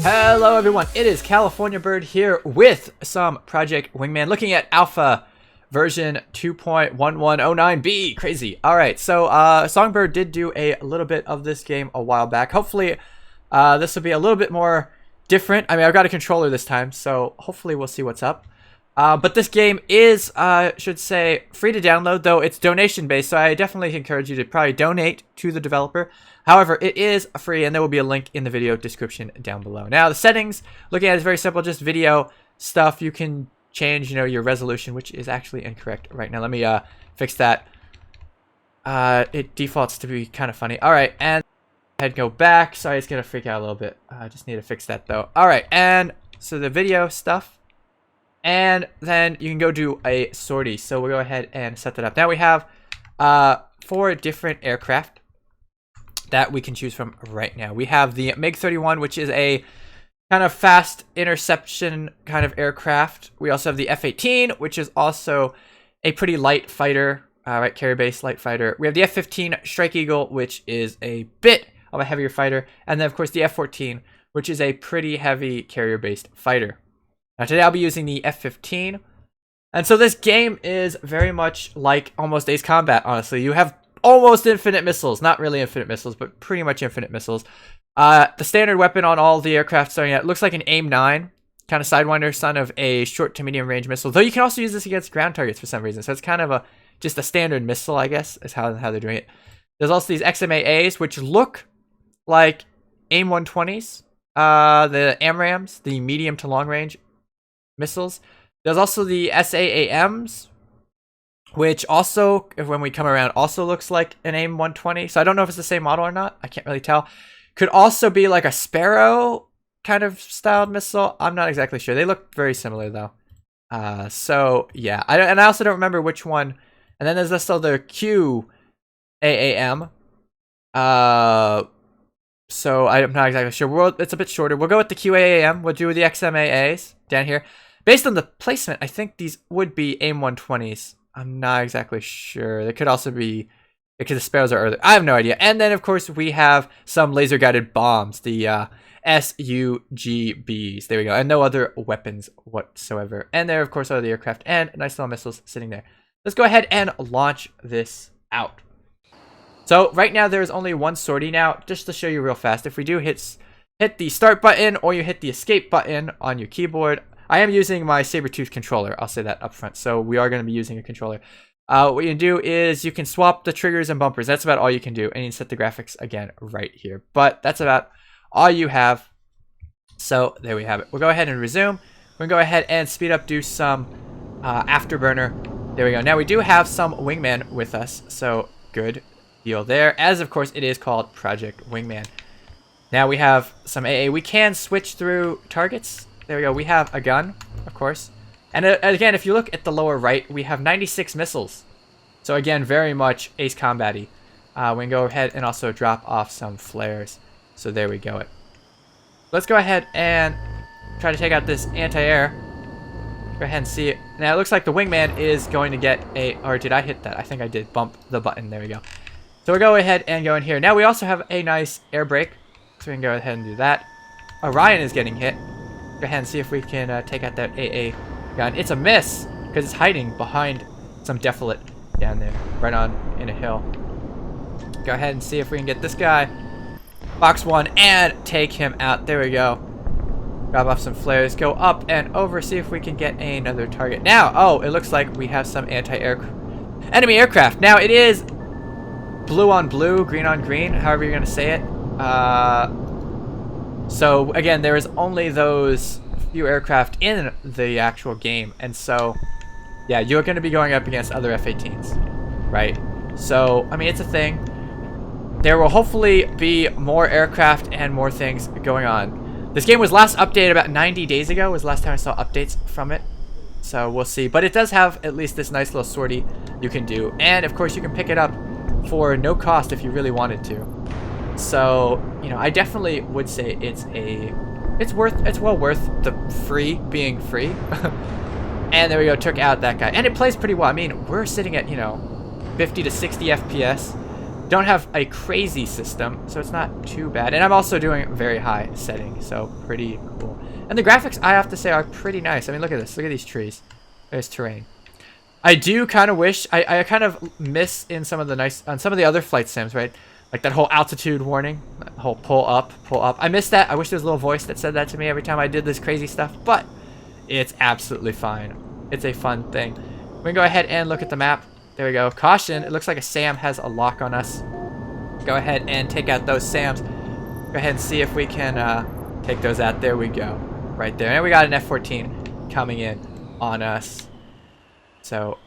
Hello everyone, it is California Bird here with some Project Wingman, looking at alpha version 2.1109B. Crazy. Alright, so Songbird did do a little bit of this game a while back. Hopefully this will be a little bit more different. I mean, I've got a controller this time, so hopefully we'll see what's up. But this game is, should say, free to download, though it's donation based, so I definitely encourage you to probably donate to the developer. However, it is free, and there will be a link in the video description down below. Now, the settings, looking at it, is very simple, just video stuff. You can change, your resolution, which is actually incorrect right now. Let me fix that. It defaults to be kind of funny. All right, and go back. Sorry, it's gonna freak out a little bit. I just need to fix that though. All right, and so the video stuff. And then you can go do a sortie. So we'll go ahead and set that up. Now we have 4 different aircraft that we can choose from right now. We have the MiG-31, which is a kind of fast interception kind of aircraft. We also have the F-15, which is also a pretty light fighter, right, carrier-based light fighter. We have the F-15 Strike Eagle, which is a bit of a heavier fighter. And then, of course, the F-14, which is a pretty heavy carrier-based fighter. Now today I'll be using the F-15, and so this game is very much like almost Ace Combat, honestly. You have almost infinite missiles, not really infinite missiles, but pretty much infinite missiles. The standard weapon on all the aircraft starting out looks like an AIM-9, kind of Sidewinder, son of a short to medium range missile, though you can also use this against ground targets for some reason, so it's kind of just a standard missile, I guess, is how they're doing it. There's also these XMAAs, which look like AIM-120s, the AMRAAMs, the medium to long range missiles. There's also the SAAMs, which also, when we come around, also looks like an AIM-120. So I don't know if it's the same model or not. I can't really tell. Could also be like a Sparrow kind of styled missile. I'm not exactly sure. They look very similar though. So yeah, I also don't remember which one. And then there's also the QAAM. So I'm not exactly sure. It's a bit shorter. We'll go with the QAAM. We'll do the XMAAs down here. Based on the placement, I think these would be AIM-120s. I'm not exactly sure. They could also be, because the Sparrows are earlier. I have no idea. And then, of course, we have some laser-guided bombs, the SUGBs. There we go. And no other weapons whatsoever. And there, of course, are the aircraft and nice little missiles sitting there. Let's go ahead and launch this out. So right now, there's only one sortie. Now, just to show you real fast, if we do hit the start button or you hit the escape button on your keyboard, I am using my Sabertooth controller. I'll say that up front. So we are going to be using a controller. What you can do is you can swap the triggers and bumpers. That's about all you can do. And you can set the graphics again right here. But that's about all you have. So there we have it. We'll go ahead and resume. We're going to go ahead and speed up, do some afterburner. There we go. Now we do have some Wingman with us. So good deal there. As of course it is called Project Wingman. Now we have some AA. We can switch through targets. There we go. We have a gun, of course. And again, if you look at the lower right, we have 96 missiles. So again, very much Ace Combat-y. We can go ahead and also drop off some flares. So there we go. Let's go ahead and try to take out this anti-air. Go ahead and see it. Now it looks like the Wingman is going to get a... Or did I hit that? I think I did bump the button. There we go. So we'll go ahead and go in here. Now we also have a nice air brake. So we can go ahead and do that. Orion is getting hit. Go ahead and see if we can take out that AA gun. It's a miss because it's hiding behind some defilate down there, right on in a hill. Go ahead and see if we can get this guy. Box 1 and take him out. There we go. Grab off some flares. Go up and over. See if we can get another target. Now, oh, it looks like we have some enemy aircraft. Now it is blue on blue, green on green, however you're gonna say it. So again, there is only those few aircraft in the actual game, and so yeah, you're going to be going up against other F-18s, right? So I mean, it's a thing. There will hopefully be more aircraft and more things going on. This game was last updated about 90 days ago, was the last time I saw updates from it, so we'll see. But it does have at least this nice little sortie you can do, and of course you can pick it up for no cost if you really wanted to. So, I definitely would say it's well worth the being free. And there we go, took out that guy. And it plays pretty well. I mean, we're sitting at, 50 to 60 FPS. Don't have a crazy system, so it's not too bad. And I'm also doing very high setting, so pretty cool. And the graphics, I have to say, are pretty nice. I mean, look at this. Look at these trees. There's terrain. I do kind of wish, I kind of miss in some of the on some of the other flight sims, right? Like that whole altitude warning, that whole pull up, pull up. I miss that. I wish there was a little voice that said that to me every time I did this crazy stuff, but it's absolutely fine. It's a fun thing. We can go ahead and look at the map. There we go. Caution, it looks like a SAM has a lock on us. Go ahead and take out those SAMs. Go ahead and see if we can take those out. There we go. Right there. And we got an F-14 coming in on us. So,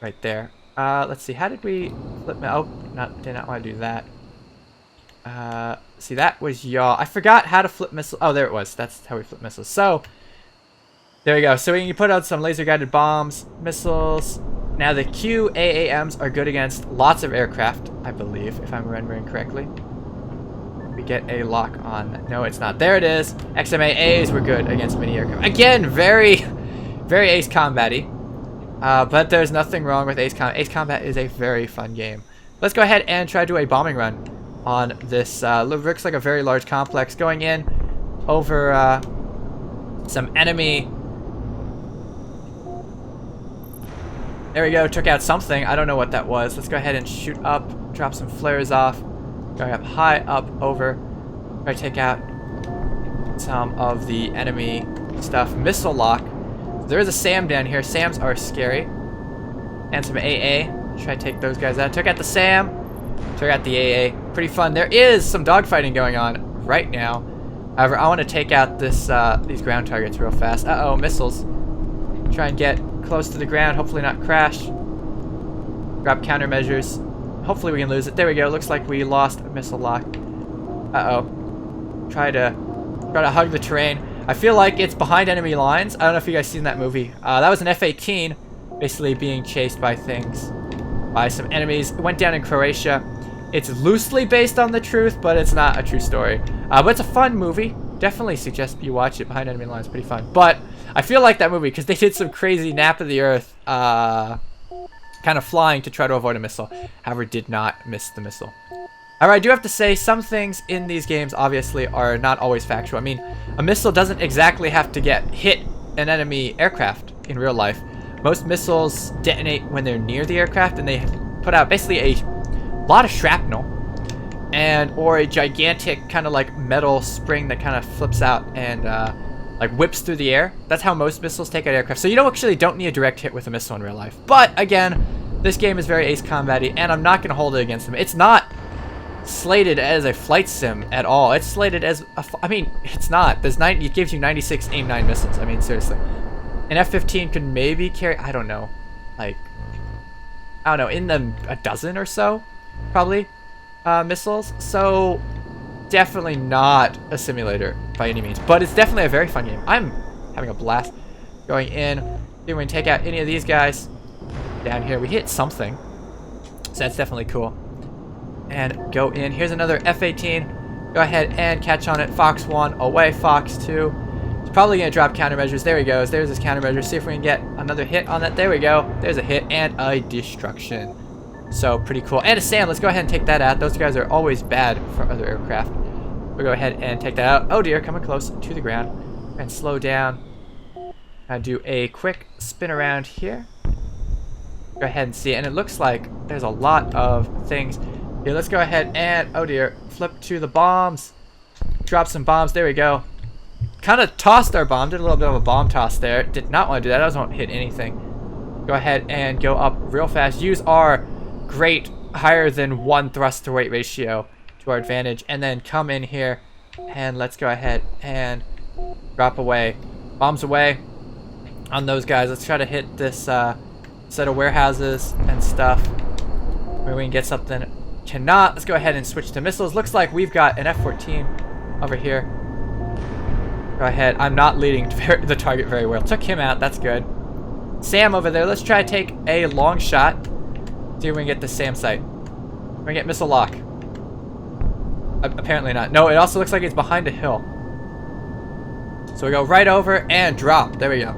right there. Let's see. How did we flip? Oh, did not want to do that. See, that was y'all. I forgot how to flip missiles. Oh, there it was. That's how we flip missiles. So, there we go. So we can put out some laser-guided bombs, missiles. Now the QAAMs are good against lots of aircraft, I believe, if I'm remembering correctly. We get a lock on. No, it's not. There it is. XMAAs were good against mini aircraft. Again, very, very Ace Combat-y. But there's nothing wrong with Ace Combat. Ace Combat is a very fun game. Let's go ahead and try to do a bombing run on this. Looks like a very large complex. Going in over some enemy. There we go. Took out something. I don't know what that was. Let's go ahead and shoot up. Drop some flares off. Going up high, up, over. Try to take out some of the enemy stuff. Missile lock. There is a SAM down here. SAMs are scary. And some AA. Try to take those guys out. Took out the SAM. Took out the AA. Pretty fun. There is some dogfighting going on right now. However, I want to take out this these ground targets real fast. Uh-oh, missiles. Try and get close to the ground. Hopefully not crash. Grab countermeasures. Hopefully we can lose it. There we go. Looks like we lost a missile lock. Uh-oh. Try to hug the terrain. I feel like it's behind enemy lines. I don't know if you guys seen that movie. That was an F-18, basically being chased by things, by some enemies. It went down in Croatia. It's loosely based on the truth, but it's not a true story. But it's a fun movie. Definitely suggest you watch it. Behind enemy lines, pretty fun. But I feel like that movie because they did some crazy nap of the earth, kind of flying to try to avoid a missile. However, did not miss the missile. Alright, I do have to say, some things in these games, obviously, are not always factual. I mean, a missile doesn't exactly have to hit an enemy aircraft in real life. Most missiles detonate when they're near the aircraft, and they put out basically a lot of shrapnel, or a gigantic kind of like metal spring that kind of flips out and like whips through the air. That's how most missiles take out aircraft. So you don't need a direct hit with a missile in real life. But, again, this game is very Ace Combat-y, and I'm not going to hold it against them. It's not slated as a flight sim at all. It's slated as I mean, it's not. It gives you 96 AIM-9 missiles. I mean, seriously. An F-15 could maybe carry, I don't know, like, I don't know, in a dozen or so, probably, missiles. So, definitely not a simulator by any means, but it's definitely a very fun game. I'm having a blast going in. See if we can take out any of these guys down here. We hit something, so that's definitely cool. And go in. Here's another F-18. Go ahead and catch on it. Fox 1 away. Fox 2. It's probably going to drop countermeasures. There he goes. There's his countermeasure. See if we can get another hit on that. There we go. There's a hit and a destruction. So pretty cool. And a SAM. Let's go ahead and take that out. Those guys are always bad for other aircraft. We'll go ahead and take that out. Oh dear. Coming close to the ground. And slow down. Do a quick spin around here. Go ahead and see. And it looks like there's a lot of things. Yeah, let's go ahead and, oh dear, flip to the bombs. Drop some bombs. There we go. Kind of tossed our bomb. Did a little bit of a bomb toss there. Did not want to do that. I don't hit anything. Go ahead and go up real fast. Use our great higher than 1 thrust to weight ratio to our advantage. And then come in here and let's go ahead and drop away. Bombs away on those guys. Let's try to hit this set of warehouses and stuff. Maybe we can get something. Cannot. Let's go ahead and switch to missiles. Looks like we've got an F-14 over here. Go ahead. I'm not leading the target very well. Took him out. That's good. SAM over there. Let's try to take a long shot. See if we can get the SAM site. We can get missile lock. Apparently not. No, it also looks like it's behind a hill. So we go right over and drop. There we go.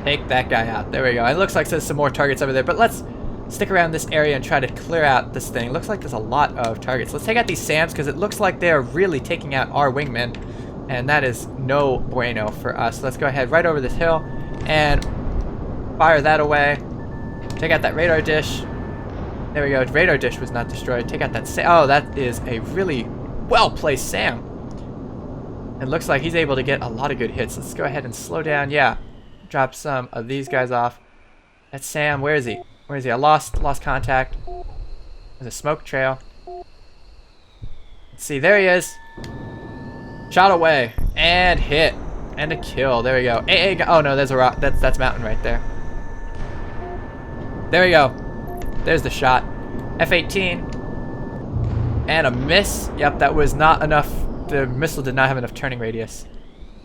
Take that guy out. There we go. It looks like there's some more targets over there, but let's stick around this area and try to clear out this thing. Looks like there's a lot of targets. Let's take out these SAMs because it looks like they're really taking out our wingmen. And that is no bueno for us. Let's go ahead right over this hill and fire that away. Take out that radar dish. There we go. Radar dish was not destroyed. Take out that SAM. Oh, that is a really well-placed SAM. It looks like he's able to get a lot of good hits. Let's go ahead and slow down. Yeah. Drop some of these guys off. That's Sam. Where is he? Where is he? I lost contact. There's a smoke trail. Let's see. There he is. Shot away. And hit. And a kill. There we go. Oh, no. There's a rock. That's mountain right there. There we go. There's the shot. F-18. And a miss. Yep, that was not enough. The missile did not have enough turning radius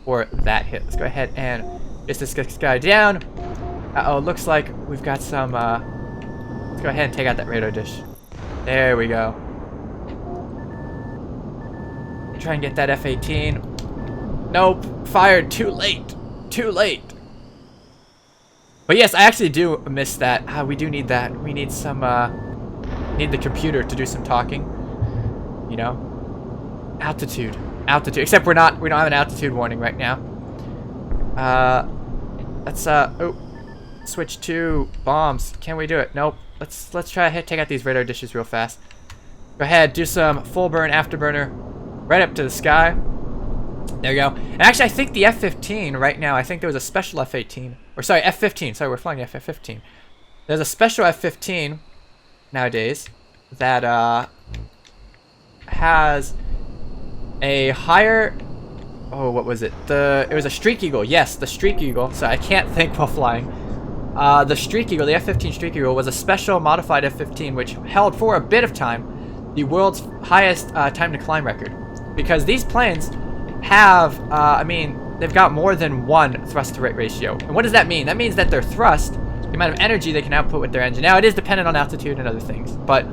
for that hit. Let's go ahead and just this guy down. Uh-oh, looks like we've got some, let's go ahead and take out that radar dish. There we go. Try and get that F-18. Nope, fired too late. Too late. But yes, I actually do miss that. We do need that. We need some, need the computer to do some talking. You know? Altitude. Altitude. Except we don't have an altitude warning right now. Let's, oh. Switch to bombs. Can we do it? Nope. Let's try to take out these radar dishes real fast. Go ahead, do some full burn afterburner right up to the sky. There we go. And actually, I think the F-15 right now, I think there was a special F-18. Or sorry, F-15. Sorry, we're flying the F-15. There's a special F-15 nowadays that has a higher... Oh, what was it? It was a Streak Eagle. Yes, the Streak Eagle. So I can't think while flying. The Streak Eagle, the F-15 Streak Eagle, was a special modified F-15 which held for a bit of time the world's highest time to climb record. Because these planes have, I mean, they've got more than one thrust to rate ratio. And what does that mean? That means that their thrust, the amount of energy they can output with their engine. Now, it is dependent on altitude and other things, but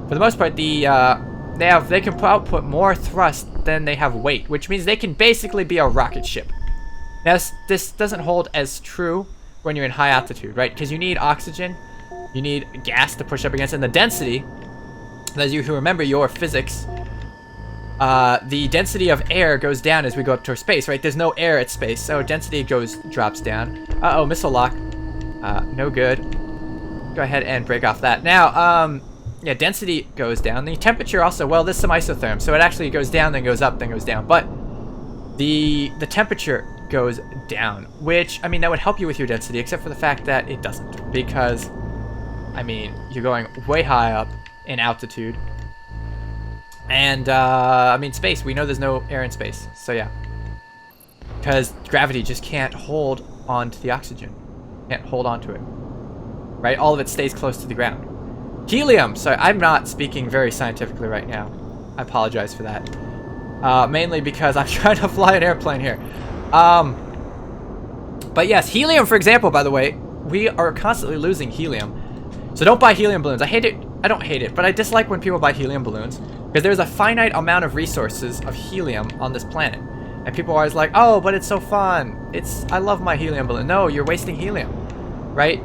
for the most part, they can output more thrust than they have weight, which means they can basically be a rocket ship. Now, this doesn't hold as true when you're in high altitude, right? Because you need oxygen, you need gas to push up against, and the density, as you remember your physics, the density of air goes down as we go up towards space, right? There's no air at space, so density drops down. Uh-oh, missile lock. No good. Go ahead and break off that. Now, yeah, density goes down. The temperature also, well, there's some isotherm, so it actually goes down, then goes up, then goes down. But the temperature goes down, which, I mean, that would help you with your density, except for the fact that it doesn't. Because, I mean, you're going way high up in altitude. And, I mean, space, we know there's no air in space, so yeah. Because gravity just can't hold on to the oxygen. Can't hold on to it. Right? All of it stays close to the ground. Helium! Sorry, I'm not speaking very scientifically right now. I apologize for that. Mainly because I'm trying to fly an airplane here. But yes, helium, for example, by the way, we are constantly losing helium. So don't buy helium balloons. I hate it. I don't hate it, but I dislike when people buy helium balloons. Because there's a finite amount of resources of helium on this planet. And people are always like, oh, but it's so fun. I love my helium balloon. No, you're wasting helium. Right?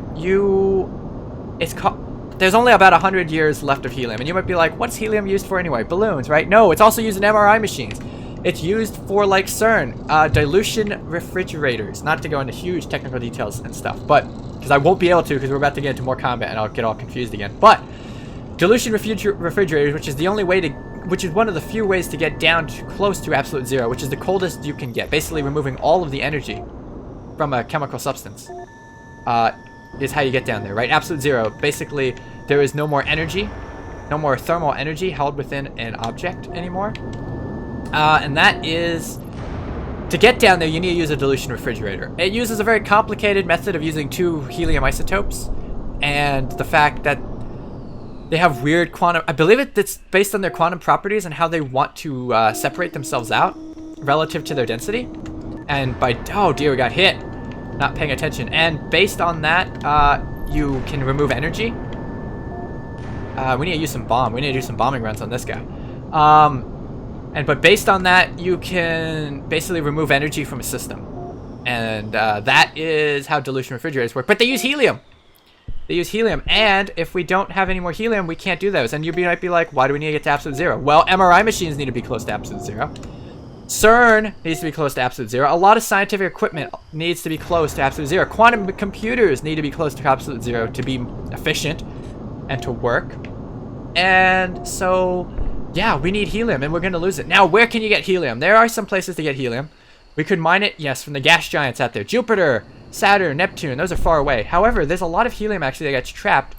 There's only about 100 years left of helium. And you might be like, what's helium used for anyway? Balloons, right? No, it's also used in MRI machines. It's used for, like, CERN, dilution refrigerators. Not to go into huge technical details and stuff, but because I won't be able to, because we're about to get into more combat and I'll get all confused again. But dilution refrigerators, which is the only way which is one of the few ways to get down to close to absolute zero, which is the coldest you can get, basically removing all of the energy from a chemical substance, is how you get down there, right? Absolute zero. Basically, there is no more energy, no more thermal energy held within an object anymore. And that is, to get down there, you need to use a dilution refrigerator. It uses a very complicated method of using two helium isotopes, and the fact that they have weird quantum, I believe it's based on their quantum properties and how they want to separate themselves out relative to their density. And oh dear, we got hit. Not paying attention. And based on that, you can remove energy. We need to use some bomb. We need to do some bombing runs on this guy. But based on that, you can basically remove energy from a system. And that is how dilution refrigerators work. But they use helium. They use helium, and if we don't have any more helium, we can't do those. And you might be like, why do we need to get to absolute zero? Well, MRI machines need to be close to absolute zero. CERN needs to be close to absolute zero. A lot of scientific equipment needs to be close to absolute zero. Quantum computers need to be close to absolute zero to be efficient and to work. And so, yeah, we need helium, and we're going to lose it. Now, where can you get helium? There are some places to get helium. We could mine it, yes, from the gas giants out there. Jupiter, Saturn, Neptune, those are far away. However, there's a lot of helium actually that gets trapped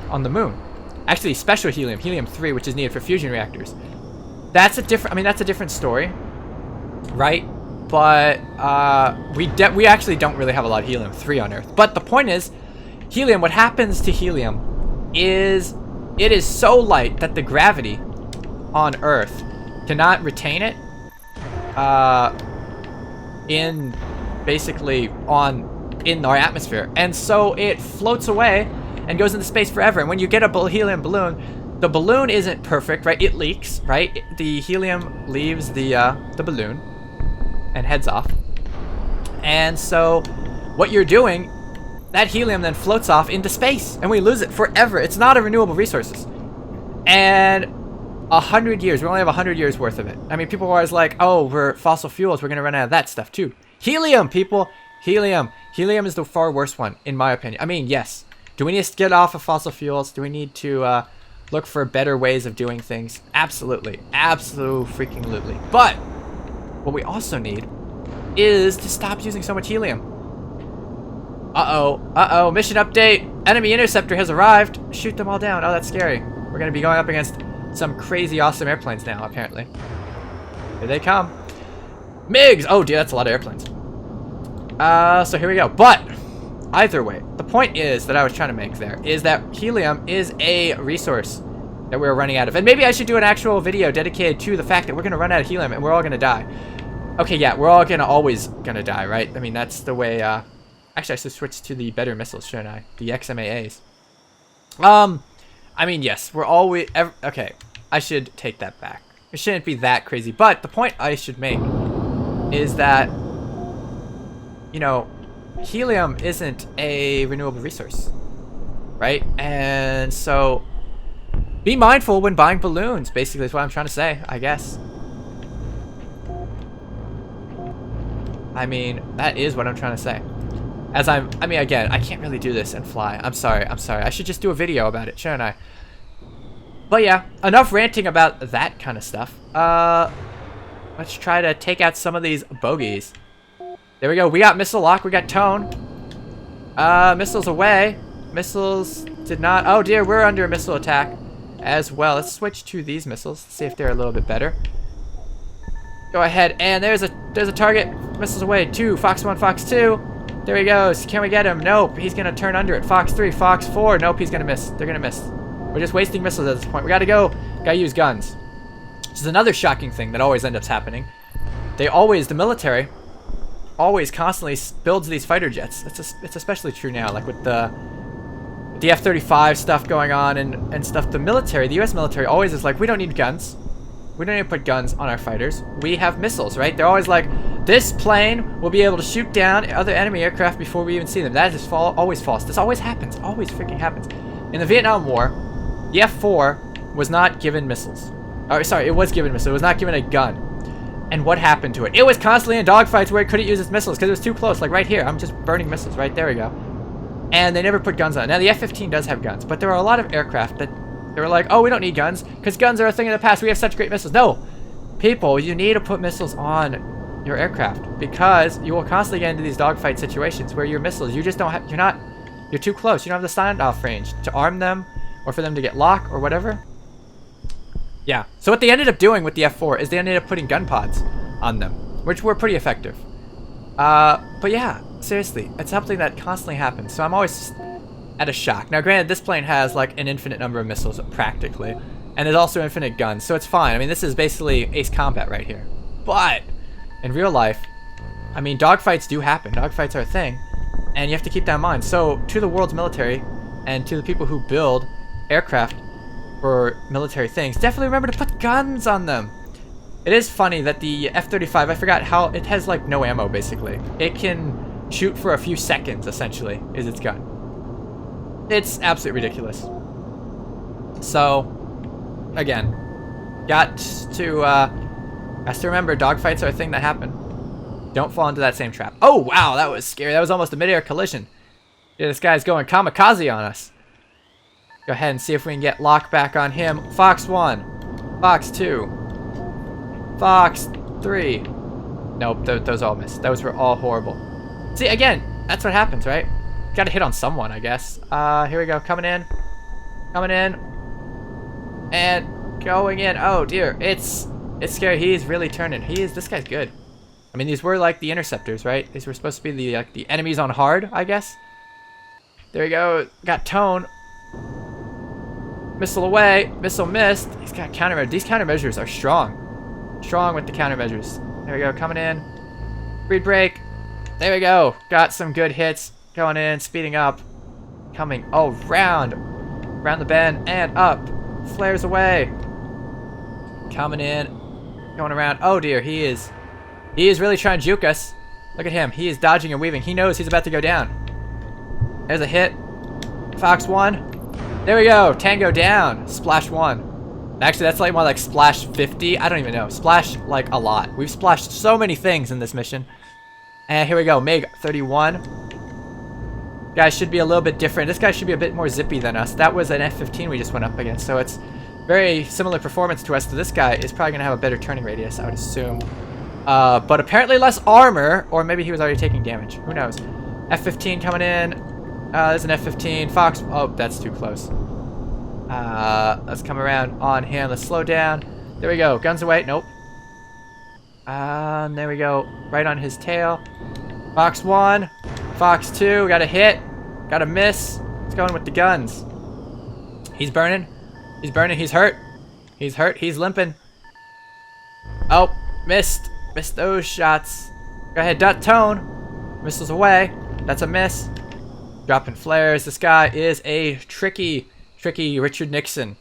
on the moon. Actually, special helium, helium-3, which is needed for fusion reactors. That's a different, I mean, that's a different story, right? But we actually don't really have a lot of helium-3 on Earth. But the point is, helium, what happens to helium is it is so light that the gravity on Earth cannot retain it in our atmosphere, and so it floats away and goes into space forever. And when you get a helium balloon, the balloon isn't perfect, right? It leaks, right? The helium leaves the balloon and heads off, and so what you're doing, that helium then floats off into space, and we lose it forever. It's not a renewable resources, and 100 years, we only have 100 years worth of it. I mean, people are always like, oh, we're fossil fuels, we're gonna run out of that stuff too. Helium, people, helium is the far worst one, in my opinion. I mean, yes, do we need to get off of fossil fuels? Do we need to look for better ways of doing things? Absolutely, absolutely. But what we also need is to stop using so much helium. Uh-oh, mission update. Enemy interceptor has arrived. Shoot them all down. Oh, that's scary. We're gonna be going up against some crazy awesome airplanes now, apparently. Here they come. MiGs! Oh, dear, that's a lot of airplanes. So here we go. But, either way, the point is that I was trying to make there is that helium is a resource that we're running out of. And maybe I should do an actual video dedicated to the fact that we're going to run out of helium and we're all going to die. Okay, yeah, we're all always going to die, right? I mean, that's the way, actually, I should switch to the better missiles, shouldn't I? The XMAAs. I mean, yes, we're always... okay, I should take that back. It shouldn't be that crazy. But the point I should make is that, you know, helium isn't a renewable resource, right? And so be mindful when buying balloons, basically is what I'm trying to say, I guess. I mean, that is what I'm trying to say. I mean, again, I can't really do this and fly. I'm sorry. I should just do a video about it, shouldn't I? But yeah, enough ranting about that kind of stuff. Let's try to take out some of these bogeys. There we go. We got missile lock. We got tone. Missiles away. Missiles did not... oh dear, we're under a missile attack as well. Let's switch to these missiles. See if they're a little bit better. Go ahead, and there's a target. Missiles away. 2, Fox 1, Fox 2. There he goes. Can we get him? Nope. He's going to turn under it. Fox 3, Fox 4. Nope, he's going to miss. They're going to miss. We're just wasting missiles at this point. We got to go. Got to use guns. Which is another shocking thing that always ends up happening. The military, always constantly builds these fighter jets. It's especially true now, like with the F-35 stuff going on and stuff. The military, the U.S. military always is like, we don't need guns. We don't need to put guns on our fighters. We have missiles, right? They're always like, this plane will be able to shoot down other enemy aircraft before we even see them. That is always false. This always happens. Always freaking happens. In the Vietnam War, the F-4 was not given missiles. Oh, sorry, it was given missiles. It was not given a gun. And what happened to it? It was constantly in dogfights where it couldn't use its missiles because it was too close. Like right here, I'm just burning missiles. Right, there we go. And they never put guns on it. Now, the F-15 does have guns, but there are a lot of aircraft that they were like, oh, we don't need guns because guns are a thing of the past. We have such great missiles. No, people, you need to put missiles on your aircraft because you will constantly get into these dogfight situations where your missiles, you just don't have, you're too close. You don't have the standoff range to arm them or for them to get locked or whatever. Yeah, so what they ended up doing with the F-4 is they ended up putting gun pods on them, which were pretty effective. But yeah, seriously, it's something that constantly happens. So I'm always at a shock. Now, granted, this plane has like an infinite number of missiles practically, and there's also infinite guns, so it's fine. I mean, this is basically ace combat right here. But in real life, I mean, dogfights do happen. Dogfights are a thing, and you have to keep that in mind. So to the world's military and to the people who build aircraft for military things, definitely remember to put guns on them. It is funny that the F-35, I forgot how, it has like no ammo basically. It can shoot for a few seconds essentially, is its gun. It's absolutely ridiculous. So, again, got to remember dogfights are a thing that happen. Don't fall into that same trap. Oh, wow, that was scary. That was almost a mid-air collision. Yeah, this guy's going kamikaze on us. Go ahead and see if we can get lock back on him. Fox 1. Fox 2. Fox 3. Nope, those all missed. Those were all horrible. See, again, that's what happens, right? Gotta hit on someone, I guess. Here we go. Coming in. Coming in. And going in. Oh, dear. It's scary. He's really turning. This guy's good. I mean, these were like the interceptors, right? These were supposed to be the enemies on hard, I guess. There we go. Got tone. Missile away. Missile missed. He's got countermeasures. These countermeasures are strong. Strong with the countermeasures. There we go. Coming in. Breed break. There we go. Got some good hits. Going in. Speeding up. Coming around. Around the bend. And up. Flares away. Coming in. Going around. Oh, dear. He is really trying to juke us. Look at him. He is dodging and weaving. He knows he's about to go down. There's a hit. Fox 1. There we go. Tango down. Splash 1. Actually, that's like more like splash 50. I don't even know. Splash like a lot. We've splashed so many things in this mission. And here we go. MiG 31. Guys should be a little bit different. This guy should be a bit more zippy than us. That was an F-15 we just went up against. So it's very similar performance to us. So this guy is probably going to have a better turning radius, I would assume. But apparently less armor, or maybe he was already taking damage. Who knows? F-15 coming in. There's an F-15. Fox. Oh, that's too close. Let's come around on him. Let's slow down. There we go. Guns away. Nope. There we go. Right on his tail. Fox 1. Fox 2. Got a hit. Got a miss. Let's go in with the guns. He's burning. He's burning. He's hurt. He's hurt. He's limping. Oh, missed. Missed those shots. Go ahead, dot tone. Missiles away. That's a miss. Dropping flares. This guy is a tricky Richard Nixon.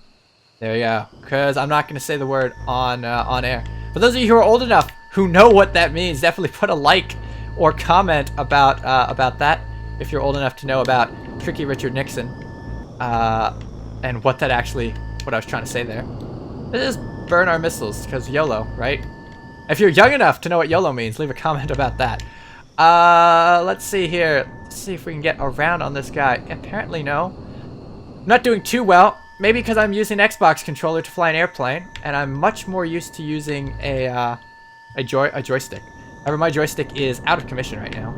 There we go. Because I'm not going to say the word on air. For those of you who are old enough who know what that means, definitely put a like or comment about that if you're old enough to know about tricky Richard Nixon and what I was trying to say there. Let's just burn our missiles because YOLO, right? If you're young enough to know what YOLO means, leave a comment about that. Let's see here. Let's see if we can get around on this guy. Apparently no. Not doing too well. Maybe because I'm using an Xbox controller to fly an airplane, and I'm much more used to using a joystick. However, my joystick is out of commission right now.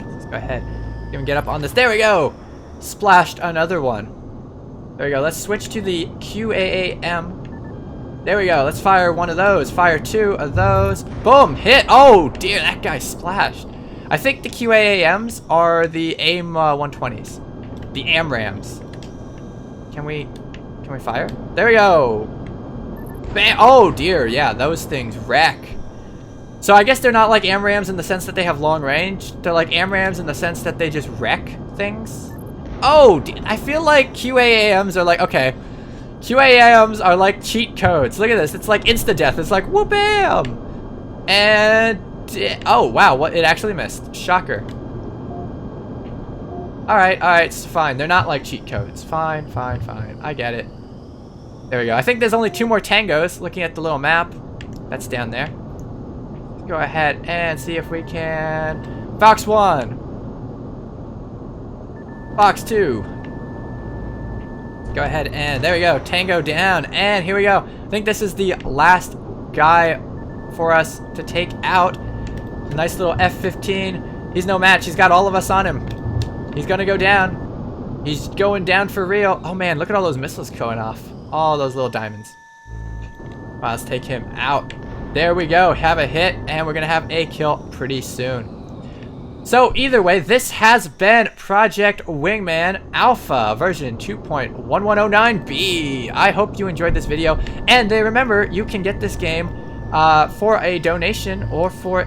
Let's go ahead. Even get up on this. There we go. Splashed another one. There we go. Let's switch to the QAAM. There we go. Let's fire one of those. Fire 2 of those. Boom. Hit. Oh, dear. That guy splashed. I think the QAAMs are the AIM 120s. The AMRAMs. Can we fire? There we go. Bam. Oh, dear. Yeah, those things wreck. So I guess they're not like AMRAMs in the sense that they have long range. They're like AMRAMs in the sense that they just wreck things. Oh, I feel like QAAMs are like, okay. QAMs are like cheat codes. Look at this. It's like insta-death. It's like, whoop-bam! And, oh, wow. What? It actually missed. Shocker. Alright, it's fine. They're not like cheat codes. Fine. I get it. There we go. I think there's only 2 more tangos. Looking at the little map. That's down there. Let's go ahead and see if we can... Fox 1. Fox 2. Go ahead and there we go. Tango down. And here we go. I think this is the last guy for us to take out. Nice little F-15. He's no match. He's got all of us on him. He's gonna go down. He's going down for real. Oh man, look at all those missiles going off. All those little diamonds. Wow, let's take him out. There we go. Have a hit. And we're gonna have a kill pretty soon. So either way, this has been Project Wingman Alpha version 2.1109B. I hope you enjoyed this video, and remember, you can get this game for a donation or for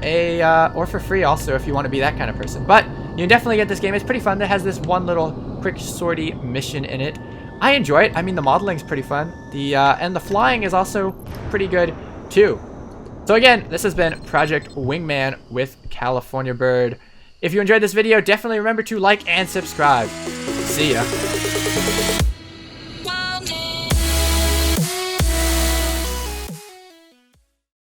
free also if you want to be that kind of person. But you can definitely get this game. It's pretty fun. It has this one little quick sortie mission in it. I enjoy it. I mean, the modeling's pretty fun. And the flying is also pretty good too. So again, this has been Project Wingman with California Bird. If you enjoyed this video, definitely remember to like and subscribe. See ya.